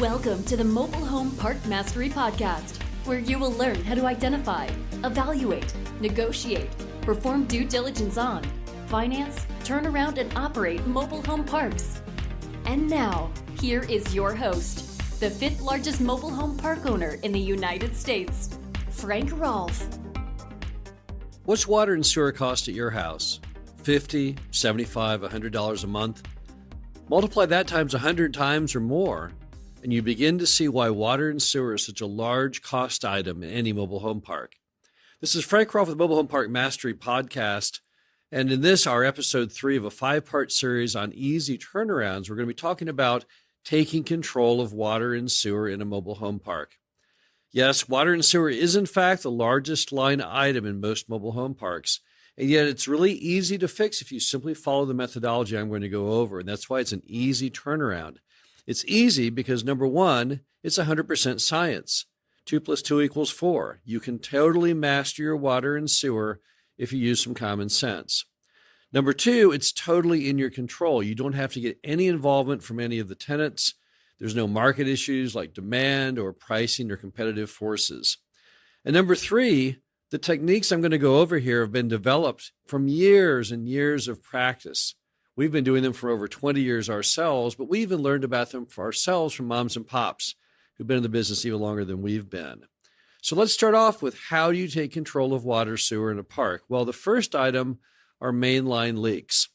Welcome to the Mobile Home Park Mastery Podcast, where you will learn how to identify, evaluate, negotiate, perform due diligence on, finance, turn around, and operate mobile home parks. And now, here is your host, the fifth largest mobile home park owner in the United States, Frank Rolfe. What's water and sewer cost at your house? $50, $75, $100 a month? Multiply that times 100 times or more, and you begin to see why water and sewer is such a large cost item in any mobile home park. This is Frank Rolfe with the Mobile Home Park Mastery Podcast, and in this, our episode 3 of a 5-part series on easy turnarounds, we're going to be talking about taking control of water and sewer in a mobile home park. Yes, water and sewer is in fact the largest line item in most mobile home parks, and yet it's really easy to fix if you simply follow the methodology I'm going to go over, and that's why it's an easy turnaround. It's easy because, number one, it's 100% science. 2 + 2 = 4. You can totally master your water and sewer if you use some common sense. Number two, it's totally in your control. You don't have to get any involvement from any of the tenants. There's no market issues like demand or pricing or competitive forces. And number three, the techniques I'm going to go over here have been developed from years and years of practice. We've been doing them for over 20 years ourselves, but we even learned about them for ourselves from moms and pops who've been in the business even longer than we've been. So let's start off with how do you take control of water, sewer in a park? Well, the first item are mainline leaks.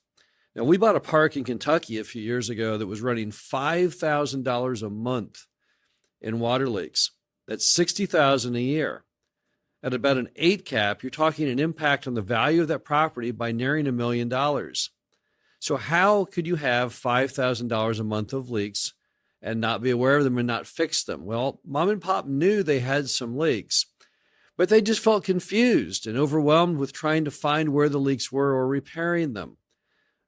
Now, we bought a park in Kentucky a few years ago that was running $5,000 a month in water leaks. That's $60,000 a year. At about an 8 cap, you're talking an impact on the value of that property by nearing $1 million. So how could you have $5,000 a month of leaks and not be aware of them and not fix them? Well, mom and pop knew they had some leaks, but they just felt confused and overwhelmed with trying to find where the leaks were or repairing them.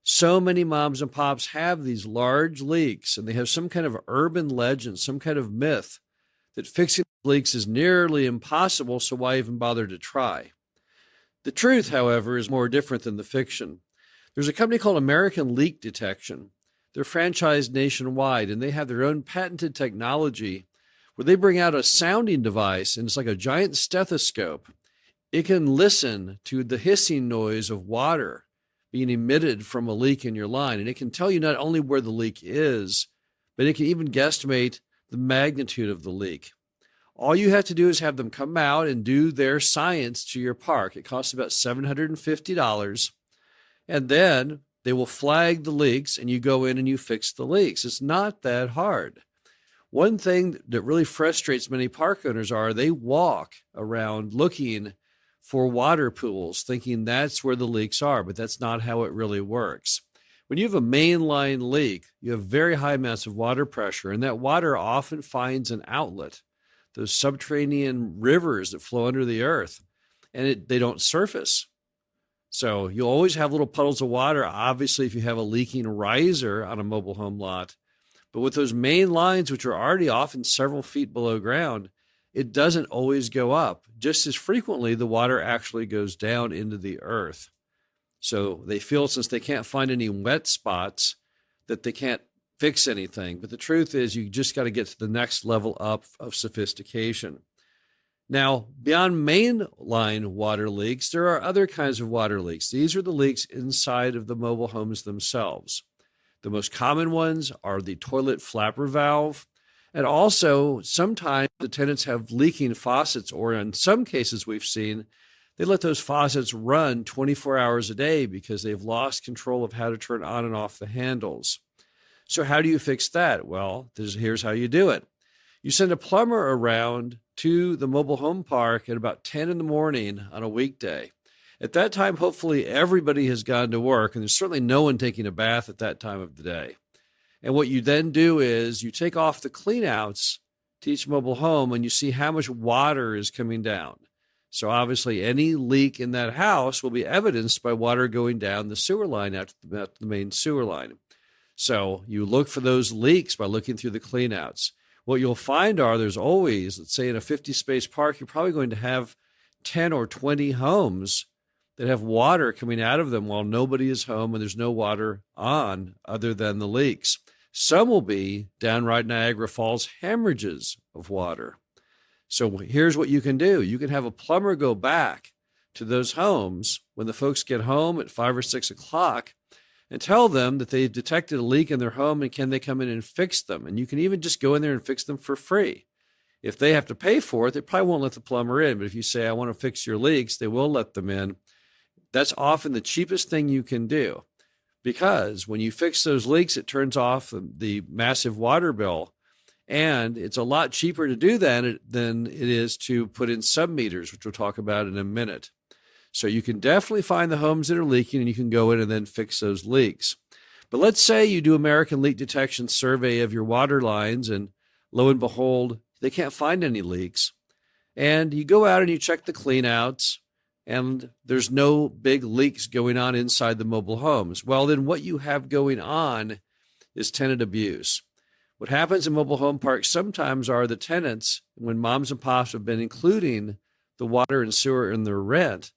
So many moms and pops have these large leaks, and they have some kind of urban legend, some kind of myth that fixing leaks is nearly impossible, so why even bother to try? The truth, however, is more different than the fiction. There's a company called American Leak Detection. They're franchised nationwide, and they have their own patented technology where they bring out a sounding device, and it's like a giant stethoscope. It can listen to the hissing noise of water being emitted from a leak in your line, and it can tell you not only where the leak is, but it can even guesstimate the magnitude of the leak. All you have to do is have them come out and do their science to your park. It costs about $750. And then they will flag the leaks and you go in and you fix the leaks. It's not that hard. One thing that really frustrates many park owners are they walk around looking for water pools, thinking that's where the leaks are, but that's not how it really works. When you have a mainline leak, you have very high amounts of water pressure, and that water often finds an outlet, those subterranean rivers that flow under the earth, and they don't surface. So you'll always have little puddles of water, obviously, if you have a leaking riser on a mobile home lot. But with those main lines, which are already often several feet below ground, it doesn't always go up. Just as frequently, the water actually goes down into the earth. So they feel since they can't find any wet spots that they can't fix anything. But the truth is you just got to get to the next level up of sophistication. Now, beyond mainline water leaks, there are other kinds of water leaks. These are the leaks inside of the mobile homes themselves. The most common ones are the toilet flapper valve. And also, sometimes the tenants have leaking faucets, or in some cases we've seen, they let those faucets run 24 hours a day because they've lost control of how to turn on and off the handles. So how do you fix that? Well, here's how you do it. You send a plumber around to the mobile home park at about 10 in the morning on a weekday. At that time, hopefully everybody has gone to work, and there's certainly no one taking a bath at that time of the day. And what you then do is you take off the cleanouts to each mobile home, and you see how much water is coming down. So obviously any leak in that house will be evidenced by water going down the sewer line out to the main sewer line. So you look for those leaks by looking through the cleanouts. What you'll find are there's always, let's say in a 50-space park, you're probably going to have 10 or 20 homes that have water coming out of them while nobody is home and there's no water on other than the leaks. Some will be downright Niagara Falls hemorrhages of water. So here's what you can do. You can have a plumber go back to those homes when the folks get home at 5 or 6 o'clock and tell them that they've detected a leak in their home and can they come in and fix them. And you can even just go in there and fix them for free. If they have to pay for it, they probably won't let the plumber in. But if you say, I want to fix your leaks, they will let them in. That's often the cheapest thing you can do, because when you fix those leaks, it turns off the massive water bill. And it's a lot cheaper to do that than it is to put in sub-meters, which we'll talk about in a minute. So you can definitely find the homes that are leaking and you can go in and then fix those leaks. But let's say you do American Leak Detection survey of your water lines and lo and behold, they can't find any leaks. And you go out and you check the cleanouts and there's no big leaks going on inside the mobile homes. Well, then what you have going on is tenant abuse. What happens in mobile home parks sometimes are the tenants, when moms and pops have been including the water and sewer in their rent,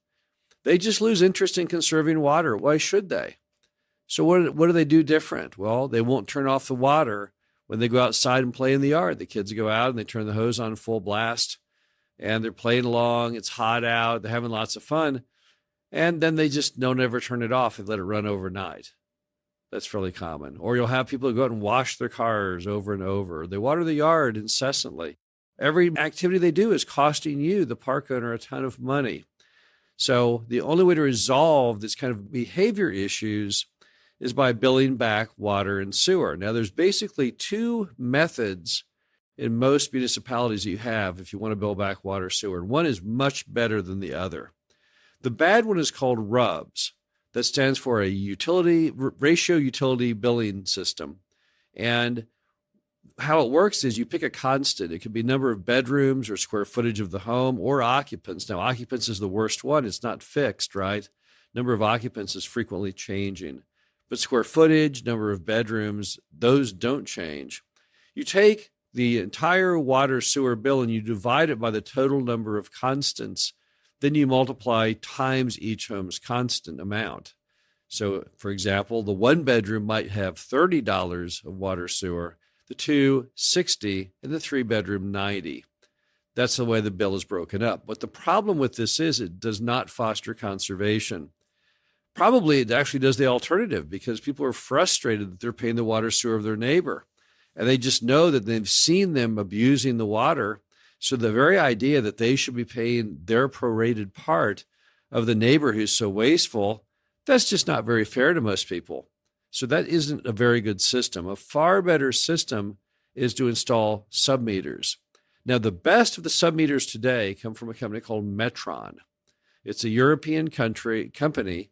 they just lose interest in conserving water. Why should they? So what do they do different? Well, they won't turn off the water when they go outside and play in the yard. The kids go out and they turn the hose on full blast and they're playing along. It's hot out. They're having lots of fun. And then they just don't ever turn it off and let it run overnight. That's fairly common. Or you'll have people who go out and wash their cars over and over. They water the yard incessantly. Every activity they do is costing you, the park owner, a ton of money. So the only way to resolve this kind of behavior issues is by billing back water and sewer. Now, there's basically two methods in most municipalities that you have if you want to bill back water or sewer. And one is much better than the other. The bad one is called RUBS. That stands for a ratio utility billing system. And how it works is you pick a constant. It could be number of bedrooms or square footage of the home or occupants. Now, occupants is the worst one. It's not fixed, right? Number of occupants is frequently changing. But square footage, number of bedrooms, those don't change. You take the entire water sewer bill and you divide it by the total number of constants. Then you multiply times each home's constant amount. So, for example, the one bedroom might have $30 of water sewer, the two, $60, and the three bedroom, $90. That's the way the bill is broken up. But the problem with this is it does not foster conservation. Probably it actually does the alternative, because people are frustrated that they're paying the water sewer of their neighbor. And they just know that they've seen them abusing the water. So the very idea that they should be paying their prorated part of the neighbor who's so wasteful, that's just not very fair to most people. So that isn't a very good system. A far better system is to install sub-meters. Now, the best of the sub-meters today come from a company called Metron. It's a European company,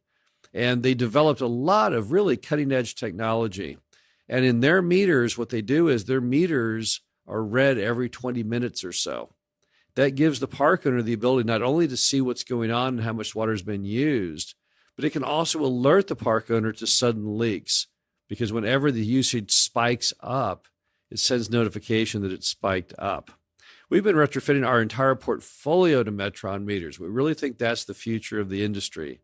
and they developed a lot of really cutting-edge technology. And in their meters, what they do is their meters are read every 20 minutes or so. That gives the park owner the ability not only to see what's going on and how much water has been used, but it can also alert the park owner to sudden leaks, because whenever the usage spikes up, it sends notification that it's spiked up. We've been retrofitting our entire portfolio to Metron meters. We really think that's the future of the industry.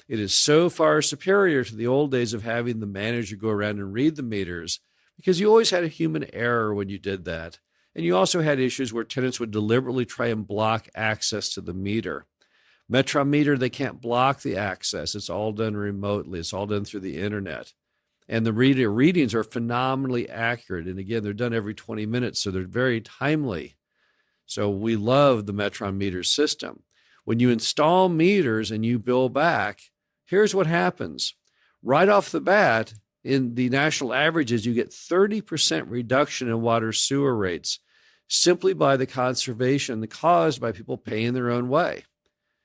It is so far superior to the old days of having the manager go around and read the meters, because you always had a human error when you did that. And you also had issues where tenants would deliberately try and block access to the meter. Metron meter, they can't block the access. It's all done remotely. It's all done through the internet. And the readings are phenomenally accurate. And again, they're done every 20 minutes, so they're very timely. So we love the Metron meter system. When you install meters and you bill back, here's what happens. Right off the bat, in the national averages, you get 30% reduction in water sewer rates simply by the conservation caused by people paying their own way.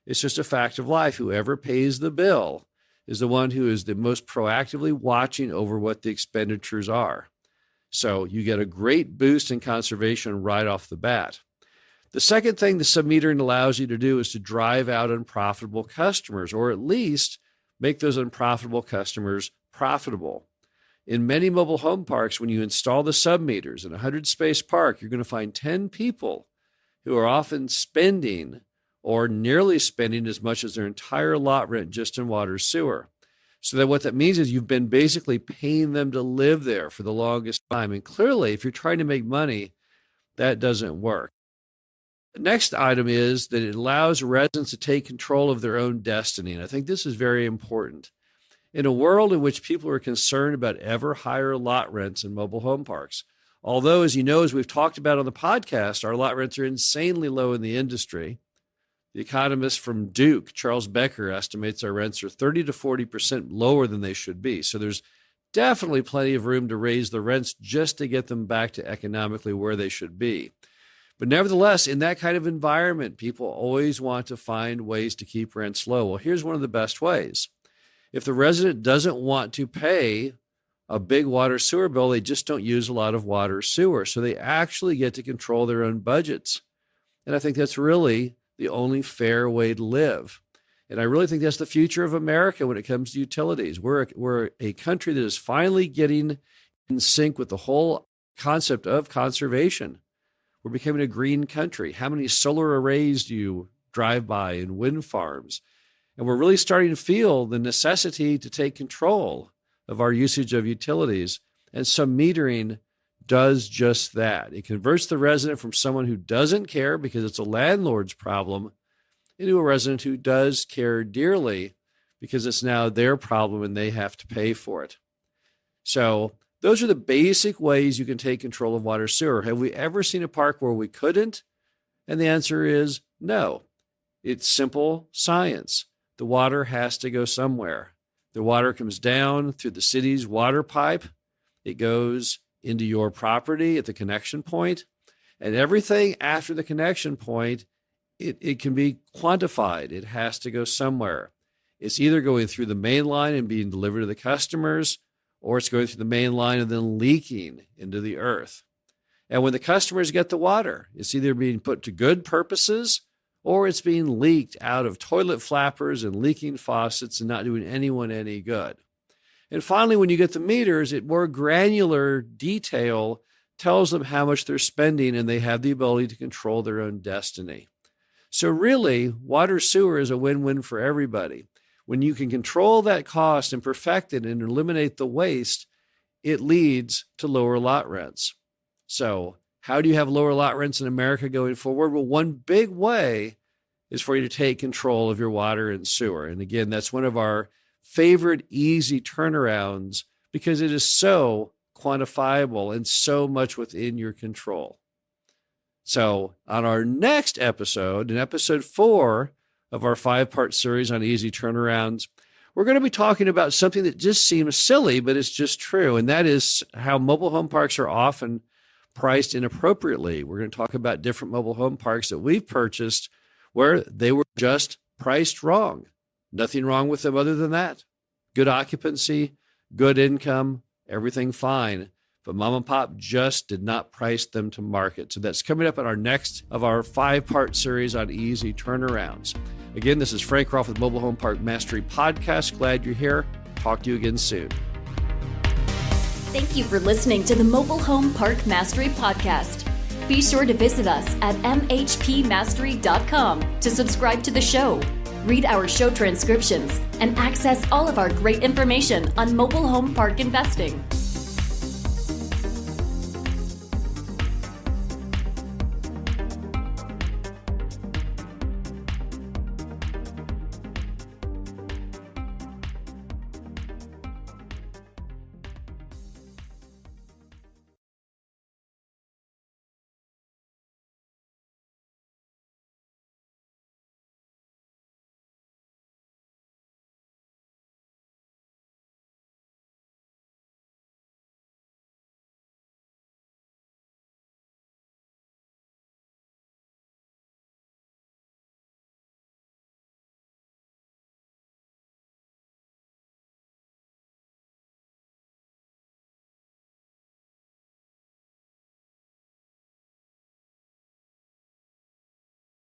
It's just a fact of life. Whoever pays the bill is the one who is the most proactively watching over what the expenditures are. So you get a great boost in conservation right off the bat. The second thing the sub-metering allows you to do is to drive out unprofitable customers, or at least make those unprofitable customers profitable. In many mobile home parks, when you install the sub-meters in a 100-space park, you're going to find 10 people who are often spending or nearly spending as much as their entire lot rent just in water sewer. So that what that means is you've been basically paying them to live there for the longest time. And clearly, if you're trying to make money, that doesn't work. The next item is that it allows residents to take control of their own destiny. And I think this is very important. In a world in which people are concerned about ever higher lot rents in mobile home parks, although, as you know, as we've talked about on the podcast, our lot rents are insanely low in the industry. The economist from Duke, Charles Becker, estimates our rents are 30 to 40% lower than they should be. So there's definitely plenty of room to raise the rents just to get them back to economically where they should be. But nevertheless, in that kind of environment, people always want to find ways to keep rents low. Well, here's one of the best ways. If the resident doesn't want to pay a big water sewer bill, they just don't use a lot of water or sewer. So they actually get to control their own budgets. And I think that's really the only fair way to live. And I really think that's the future of America when it comes to utilities. We're a country that is finally getting in sync with the whole concept of conservation. We're becoming a green country. How many solar arrays do you drive by in wind farms? And we're really starting to feel the necessity to take control of our usage of utilities. And some metering does just that. It converts the resident from someone who doesn't care because it's a landlord's problem into a resident who does care dearly because it's now their problem and they have to pay for it. So those are the basic ways you can take control of water sewer. Have we ever seen a park where we couldn't? And the answer is no. It's simple science. The water has to go somewhere. The water comes down through the city's water pipe. It goes into your property at the connection point. And everything after the connection point, it can be quantified. It has to go somewhere. It's either going through the main line and being delivered to the customers, or it's going through the main line and then leaking into the earth. And when the customers get the water, it's either being put to good purposes or it's being leaked out of toilet flappers and leaking faucets and not doing anyone any good. And finally, when you get the meters, it more granular detail tells them how much they're spending and they have the ability to control their own destiny. So really, water sewer is a win-win for everybody. When you can control that cost and perfect it and eliminate the waste, it leads to lower lot rents. So how do you have lower lot rents in America going forward? Well, one big way is for you to take control of your water and sewer. And again, that's one of our favorite easy turnarounds because it is so quantifiable and so much within your control. So on our next episode, in episode 4 of our 5-part series on easy turnarounds, we're going to be talking about something that just seems silly, but it's just true. And that is how mobile home parks are often priced inappropriately. We're going to talk about different mobile home parks that we've purchased where they were just priced wrong. Nothing wrong with them other than that. Good occupancy, good income, everything fine. But mom and pop just did not price them to market. So that's coming up in our next of our 5-part series on easy turnarounds. Again, this is Frank Roth with Mobile Home Park Mastery Podcast. Glad you're here. Talk to you again soon. Thank you for listening to the Mobile Home Park Mastery Podcast. Be sure to visit us at mhpmastery.com to subscribe to the show, read our show transcriptions, and access all of our great information on mobile home park investing.